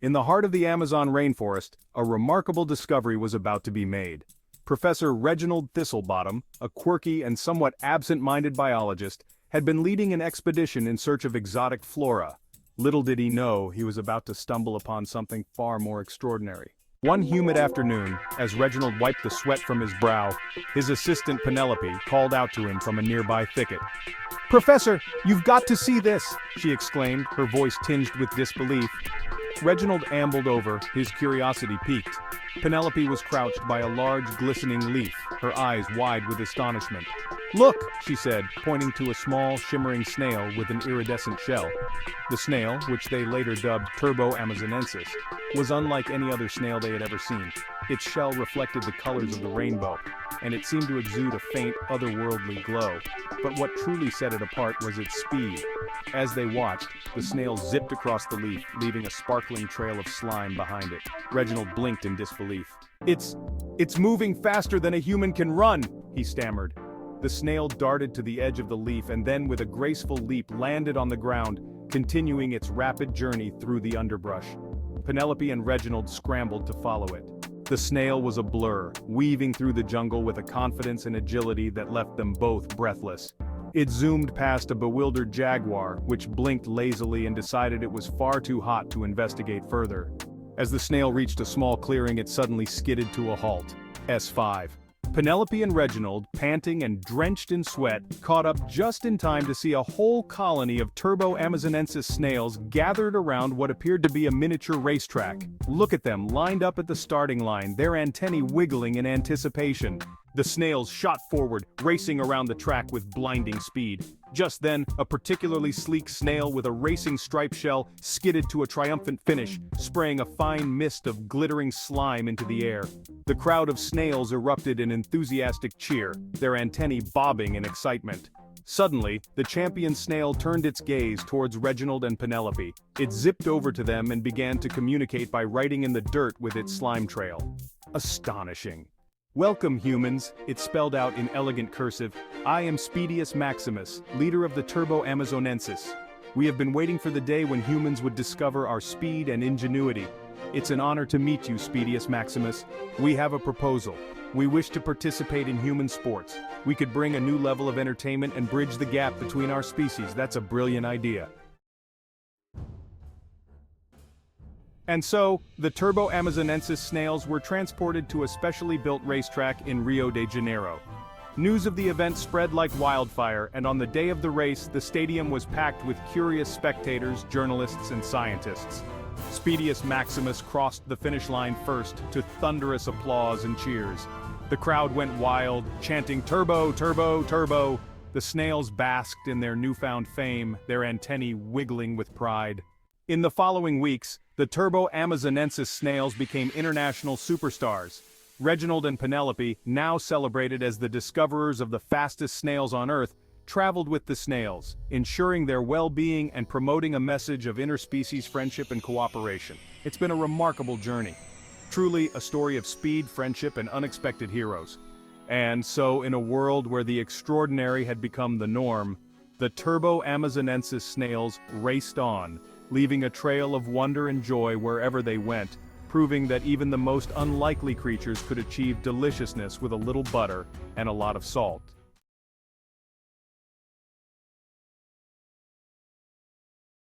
In the heart of the Amazon rainforest, a remarkable discovery was about to be made. Professor Reginald Thistlebottom, a quirky and somewhat absent-minded biologist, had been leading an expedition in search of exotic flora. Little did he know he was about to stumble upon something far more extraordinary. One humid afternoon, as Reginald wiped the sweat from his brow, his assistant Penelope called out to him from a nearby thicket. "Professor, you've got to see this!" she exclaimed, her voice tinged with disbelief. Reginald ambled over, his curiosity piqued. Penelope was crouched by a large glistening leaf, her eyes wide with astonishment. "Look," she said, pointing to a small, shimmering snail with an iridescent shell. The snail, which they later dubbed Turbo amazonensis, was unlike any other snail they had ever seen. Its shell reflected the colors of the rainbow, and it seemed to exude a faint, otherworldly glow. But what truly set it apart was its speed. As they watched, the snail zipped across the leaf, leaving a sparkling trail of slime behind it. Reginald blinked in disbelief. It's moving faster than a human can run," he stammered. The snail darted to the edge of the leaf and then with a graceful leap landed on the ground, continuing its rapid journey through the underbrush. Penelope and Reginald scrambled to follow it. The snail was a blur, weaving through the jungle with a confidence and agility that left them both breathless. It zoomed past a bewildered jaguar, which blinked lazily and decided it was far too hot to investigate further. As the snail reached a small clearing, it suddenly skidded to a halt. S5. Penelope and Reginald, panting and drenched in sweat, caught up just in time to see a whole colony of Turbo amazonensis snails gathered around what appeared to be a miniature racetrack. Look at them, lined up at the starting line, their antennae wiggling in anticipation. The snails shot forward, racing around the track with blinding speed. Just then, a particularly sleek snail with a racing stripe shell skidded to a triumphant finish, spraying a fine mist of glittering slime into the air. The crowd of snails erupted in enthusiastic cheer, their antennae bobbing in excitement. Suddenly, the champion snail turned its gaze towards Reginald and Penelope. It zipped over to them and began to communicate by writing in the dirt with its slime trail. Astonishing. "Welcome, humans," it spelled out in elegant cursive. "I am Speedius Maximus, leader of the Turbo amazonensis. We have been waiting for the day when humans would discover our speed and ingenuity. It's an honor to meet you, Speedius Maximus. We have a proposal. We wish to participate in human sports. We could bring a new level of entertainment and bridge the gap between our species. That's a brilliant idea." And so, the Turbo amazonensis snails were transported to a specially built racetrack in Rio de Janeiro. News of the event spread like wildfire, and on the day of the race, the stadium was packed with curious spectators, journalists, and scientists. Speedius Maximus crossed the finish line first, to thunderous applause and cheers. The crowd went wild, chanting "Turbo, Turbo, Turbo." The snails basked in their newfound fame, their antennae wiggling with pride. In the following weeks, the Turbo amazonensis snails became international superstars. Reginald and Penelope, now celebrated as the discoverers of the fastest snails on Earth, traveled with the snails, ensuring their well-being and promoting a message of interspecies friendship and cooperation. It's been a remarkable journey. Truly a story of speed, friendship, and unexpected heroes. And so, in a world where the extraordinary had become the norm, the Turbo amazonensis snails raced on, leaving a trail of wonder and joy wherever they went, proving that even the most unlikely creatures could achieve deliciousness with a little butter and a lot of salt.